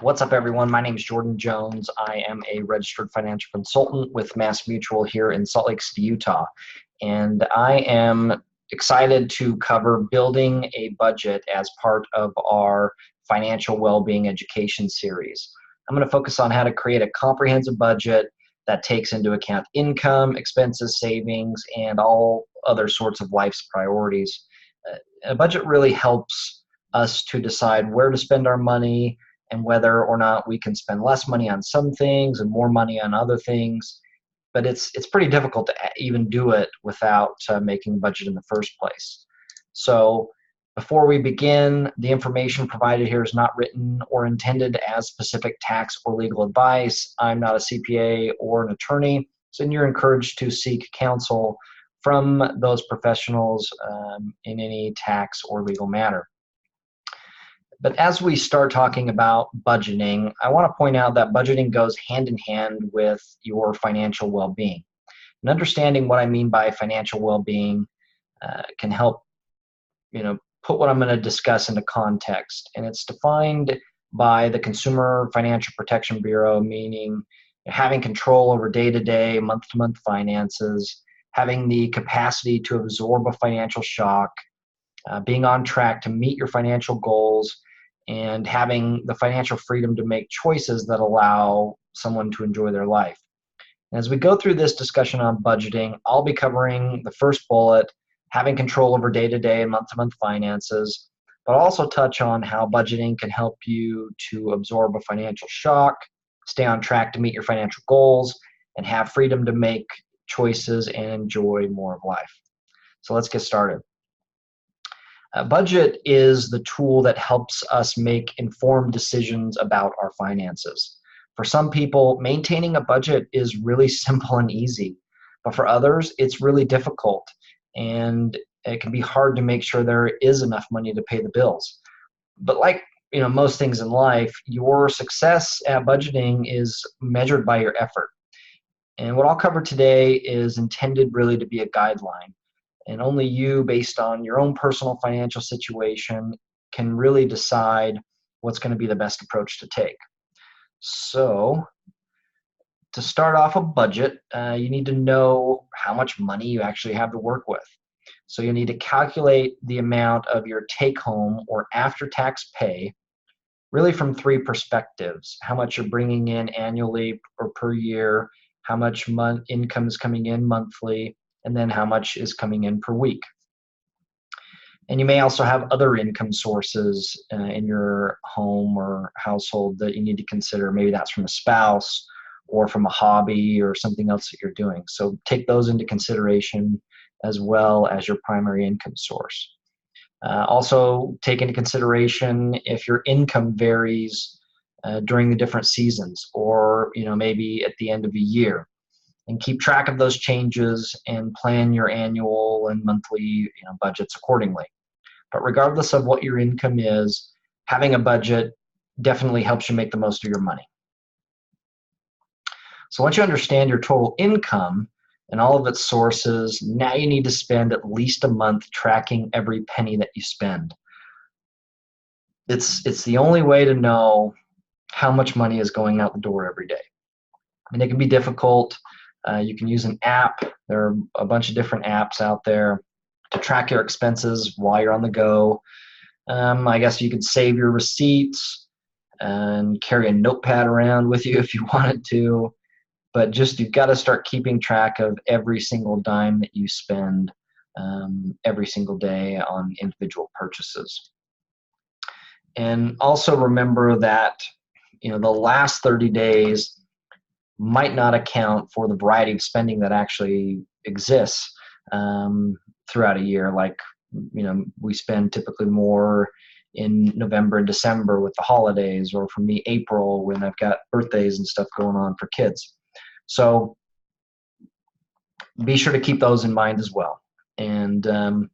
What's up, everyone? My name is Jordan Jones. I am a registered financial consultant with Mass Mutual here in Salt Lake City, Utah. And I am excited to cover building a budget as part of our financial well-being education series. I'm going to focus on how to create a comprehensive budget that takes into account income, expenses, savings, and all other sorts of life's priorities. A budget really helps us to decide where to spend our money, and whether or not we can spend less money on some things and more money on other things. But it's pretty difficult to even do it without making a budget in the first place. So before we begin, the information provided here is not written or intended as specific tax or legal advice. I'm not a CPA or an attorney, so you're encouraged to seek counsel from those professionals in any tax or legal matter. But as we start talking about budgeting, I want to point out that budgeting goes hand in hand with your financial well-being. And understanding what I mean by financial well-being can help, put what I'm going to discuss into context. And it's defined by the Consumer Financial Protection Bureau, meaning having control over day-to-day, month-to-month finances, having the capacity to absorb a financial shock, being on track to meet your financial goals, and having the financial freedom to make choices that allow someone to enjoy their life. And as we go through this discussion on budgeting, I'll be covering the first bullet, having control over day-to-day and month-to-month finances, but I'll also touch on how budgeting can help you to absorb a financial shock, stay on track to meet your financial goals, and have freedom to make choices and enjoy more of life. So let's get started. A budget is the tool that helps us make informed decisions about our finances. For some people, maintaining a budget is really simple and easy, but for others, it's really difficult, and it can be hard to make sure there is enough money to pay the bills. But like most things in life, your success at budgeting is measured by your effort. And what I'll cover today is intended really to be a guideline. And only you, based on your own personal financial situation, can really decide what's going to be the best approach to take. So to start off a budget, you need to know how much money you actually have to work with. So you need to calculate the amount of your take-home or after-tax pay, really from three perspectives: how much you're bringing in annually or per year, how much income is coming in monthly, and then how much is coming in per week. And you may also have other income sources in your home or household that you need to consider. Maybe that's from a spouse or from a hobby or something else that you're doing. So take those into consideration as well as your primary income source. Also take into consideration if your income varies during the different seasons, or maybe at the end of a year. And keep track of those changes and plan your annual and monthly budgets accordingly. But regardless of what your income is, having a budget definitely helps you make the most of your money. So once you understand your total income and all of its sources, now you need to spend at least a month tracking every penny that you spend. It's the only way to know how much money is going out the door every day. And it can be difficult. You can use an app. There are a bunch of different apps out there to track your expenses while you're on the go. I guess you could save your receipts and carry a notepad around with you if you wanted to. But you've got to start keeping track of every single dime that you spend every single day on individual purchases. And also remember that the last 30 days might not account for the variety of spending that actually exists throughout a year. Like, we spend typically more in November and December with the holidays, or for me, April, when I've got birthdays and stuff going on for kids. So be sure to keep those in mind as well. And the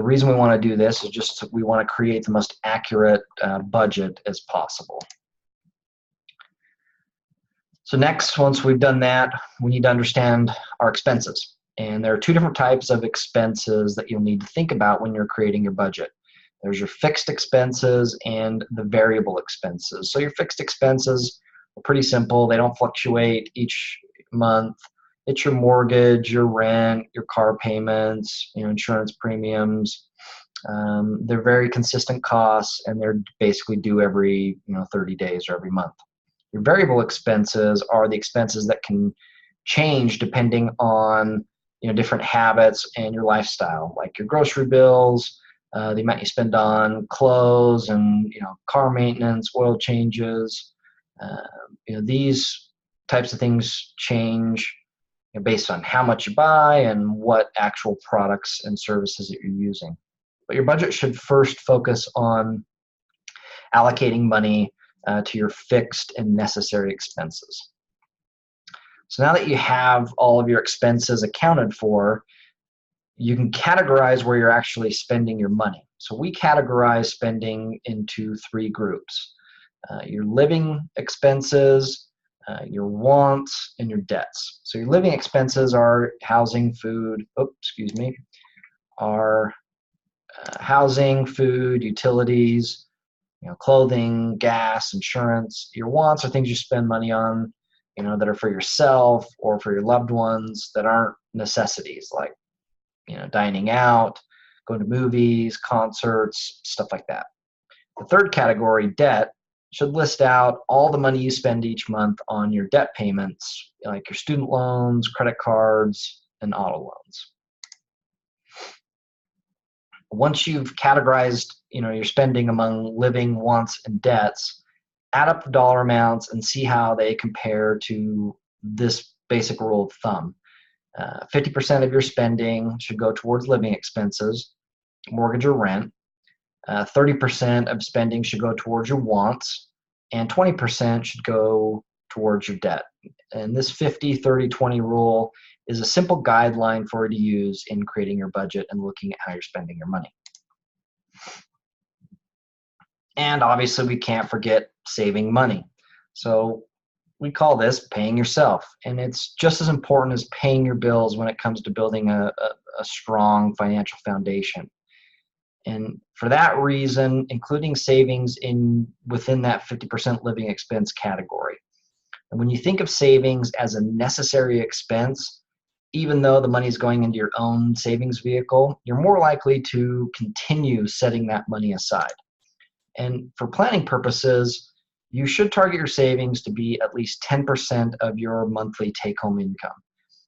reason we want to do this is we want to create the most accurate budget as possible. So next, once we've done that, we need to understand our expenses. And there are two different types of expenses that you'll need to think about when you're creating your budget. There's your fixed expenses and the variable expenses. So your fixed expenses are pretty simple. They don't fluctuate each month. It's your mortgage, your rent, your car payments, insurance premiums. They're very consistent costs, and they're basically due every 30 days or every month. Your variable expenses are the expenses that can change depending on different habits and your lifestyle, like your grocery bills, the amount you spend on clothes and car maintenance, oil changes. These types of things change based on how much you buy and what actual products and services that you're using. But your budget should first focus on allocating money to your fixed and necessary expenses. So now that you have all of your expenses accounted for, you can categorize where you're actually spending your money. So we categorize spending into 3 groups: your living expenses, your wants, and your debts. So your living expenses are housing, food, housing, food, utilities, clothing, gas, insurance. Your wants are things you spend money on, that are for yourself or for your loved ones that aren't necessities, like, dining out, going to movies, concerts, stuff like that. The third category, debt, should list out all the money you spend each month on your debt payments, like your student loans, credit cards, and auto loans. Once you've categorized, your spending among living, wants, and debts, add up the dollar amounts and see how they compare to this basic rule of thumb. 50% of your spending should go towards living expenses, mortgage or rent. 30% of spending should go towards your wants, and 20% should go towards your debt. And this 50-30-20 rule is a simple guideline for you to use in creating your budget and looking at how you're spending your money. And obviously, we can't forget saving money. So we call this paying yourself. And it's just as important as paying your bills when it comes to building a strong financial foundation. And for that reason, including savings within that 50% living expense category. And when you think of savings as a necessary expense, even though the money is going into your own savings vehicle, you're more likely to continue setting that money aside. And for planning purposes, you should target your savings to be at least 10% of your monthly take-home income.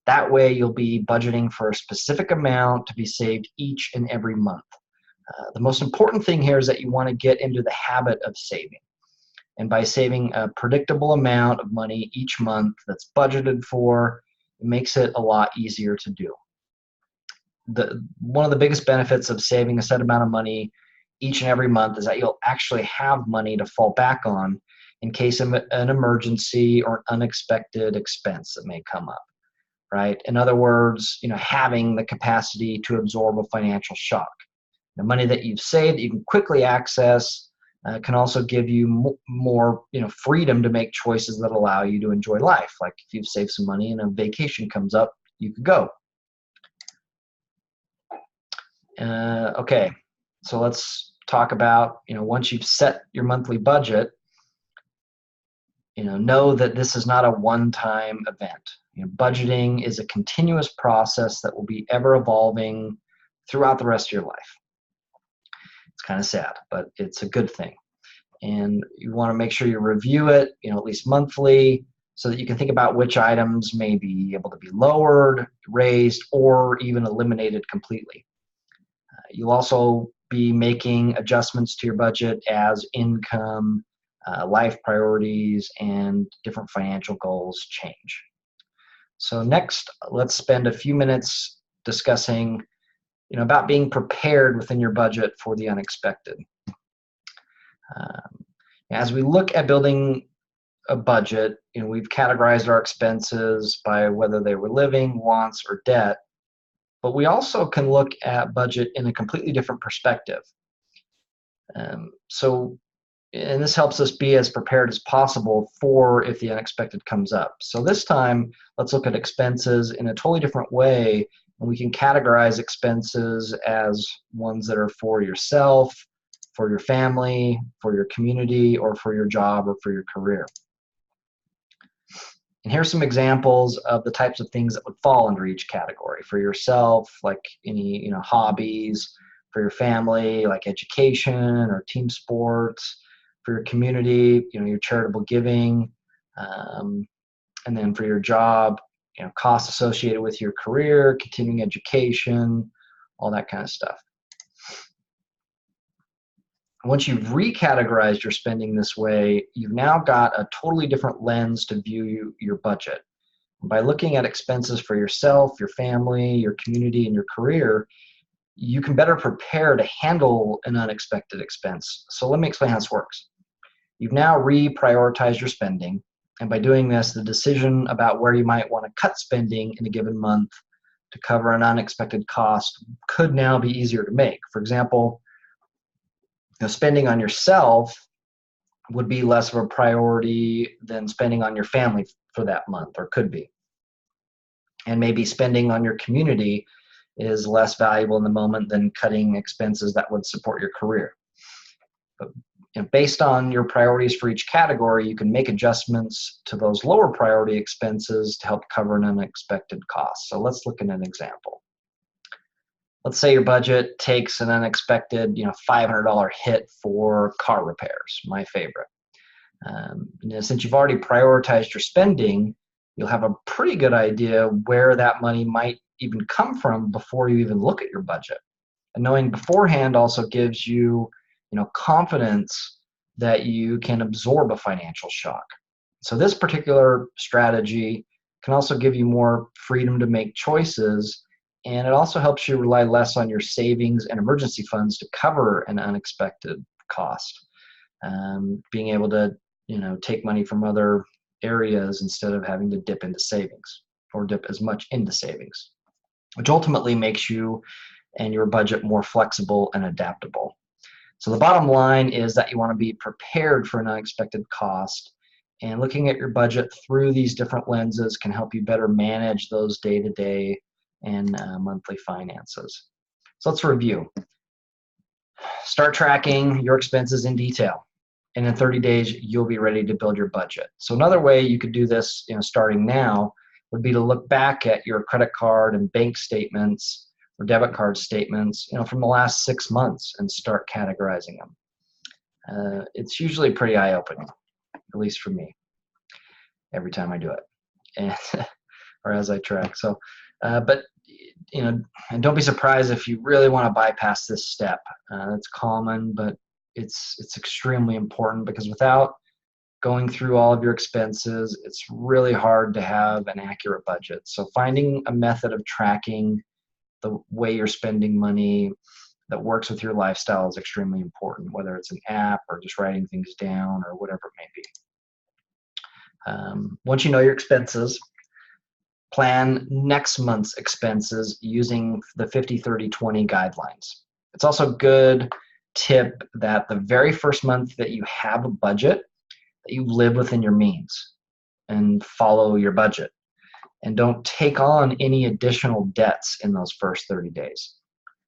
That way, you'll be budgeting for a specific amount to be saved each and every month. The most important thing here is that you want to get into the habit of saving. And by saving a predictable amount of money each month that's budgeted for, it makes it a lot easier to do. One of the biggest benefits of saving a set amount of money each and every month is that you'll actually have money to fall back on in case of an emergency or an unexpected expense that may come up, right? In other words, having the capacity to absorb a financial shock. The money that you've saved that you can quickly access can also give you more freedom to make choices that allow you to enjoy life. Like if you've saved some money and a vacation comes up, you could go. Okay, so let's talk about, once you've set your monthly budget, know that this is not a one-time event. Budgeting is a continuous process that will be ever evolving throughout the rest of your life. It's kind of sad, but it's a good thing. And you want to make sure you review it, at least monthly, so that you can think about which items may be able to be lowered, raised, or even eliminated completely. You'll also be making adjustments to your budget as income, life priorities, and different financial goals change. So next, let's spend a few minutes discussing about being prepared within your budget for the unexpected. As we look at building a budget, we've categorized our expenses by whether they were living, wants, or debt, but we also can look at budget in a completely different perspective. And this helps us be as prepared as possible for if the unexpected comes up. So this time, let's look at expenses in a totally different way. And we can categorize expenses as ones that are for yourself, for your family, for your community, or for your job or for your career. And here's some examples of the types of things that would fall under each category. For yourself, like any hobbies. For your family, like education or team sports. For your community, your charitable giving. And then for your job, costs associated with your career, continuing education, all that kind of stuff. Once you've recategorized your spending this way, you've now got a totally different lens to view your budget. By looking at expenses for yourself, your family, your community, and your career, you can better prepare to handle an unexpected expense. So let me explain how this works. You've now reprioritized your spending, and by doing this, the decision about where you might want to cut spending in a given month to cover an unexpected cost could now be easier to make. For example, spending on yourself would be less of a priority than spending on your family for that month, or could be. And maybe spending on your community is less valuable in the moment than cutting expenses that would support your career. But based on your priorities for each category, you can make adjustments to those lower priority expenses to help cover an unexpected cost. So let's look at an example. Let's say your budget takes an unexpected, $500 hit for car repairs, my favorite. Since you've already prioritized your spending, you'll have a pretty good idea where that money might even come from before you even look at your budget. And knowing beforehand also gives you, confidence that you can absorb a financial shock. So this particular strategy can also give you more freedom to make choices, and it also helps you rely less on your savings and emergency funds to cover an unexpected cost. Being able to, take money from other areas instead of having to dip into savings or dip as much into savings, which ultimately makes you and your budget more flexible and adaptable. So the bottom line is that you want to be prepared for an unexpected cost, and looking at your budget through these different lenses can help you better manage those day-to-day and monthly finances. So let's review. Start tracking your expenses in detail, and in 30 days, you'll be ready to build your budget. So another way you could do this, starting now, would be to look back at your credit card and bank statements or debit card statements, from the last 6 months and start categorizing them. It's usually pretty eye-opening, at least for me, every time I do it, and or as I track. So, but and don't be surprised if you really want to bypass this step. It's common, but it's extremely important, because without going through all of your expenses, it's really hard to have an accurate budget. So finding a method of tracking the way you're spending money that works with your lifestyle is extremely important, whether it's an app or just writing things down or whatever it may be. Once you know your expenses, plan next month's expenses using the 50-30-20 guidelines. It's also a good tip that the very first month that you have a budget, that you live within your means and follow your budget, and don't take on any additional debts in those first 30 days.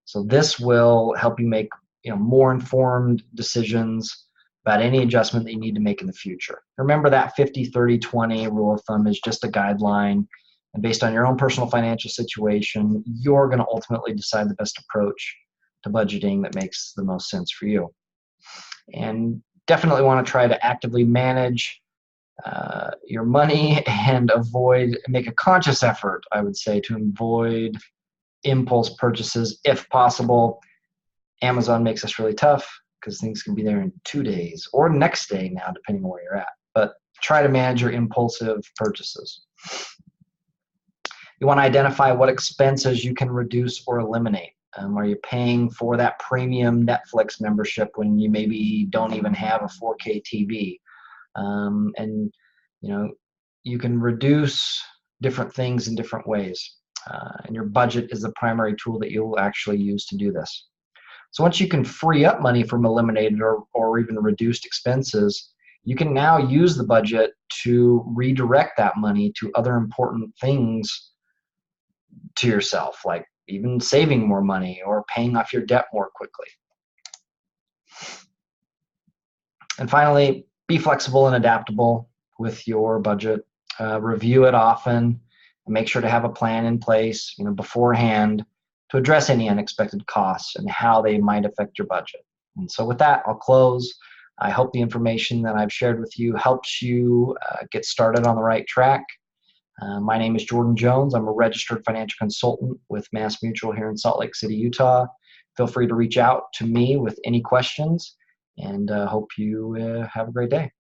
So this will help you make more informed decisions about any adjustment that you need to make in the future. Remember that 50-30-20 rule of thumb is just a guideline, and based on your own personal financial situation, you're going to ultimately decide the best approach to budgeting that makes the most sense for you. And definitely want to try to actively manage your money and make a conscious effort, I would say, to avoid impulse purchases if possible. Amazon makes this really tough because things can be there in 2 days or next day now, depending on where you're at. But try to manage your impulsive purchases. You want to identify what expenses you can reduce or eliminate. Are you paying for that premium Netflix membership when you maybe don't even have a 4K TV? And you can reduce different things in different ways. And your budget is the primary tool that you'll actually use to do this. So once you can free up money from eliminated or even reduced expenses, you can now use the budget to redirect that money to other important things to yourself, like even saving more money or paying off your debt more quickly. And finally, be flexible and adaptable with your budget. Review it often, and make sure to have a plan in place, beforehand, to address any unexpected costs and how they might affect your budget. And so with that, I'll close. I hope the information that I've shared with you helps you get started on the right track. My name is Jordan Jones. I'm a registered financial consultant with MassMutual here in Salt Lake City, Utah. Feel free to reach out to me with any questions, and hope you have a great day.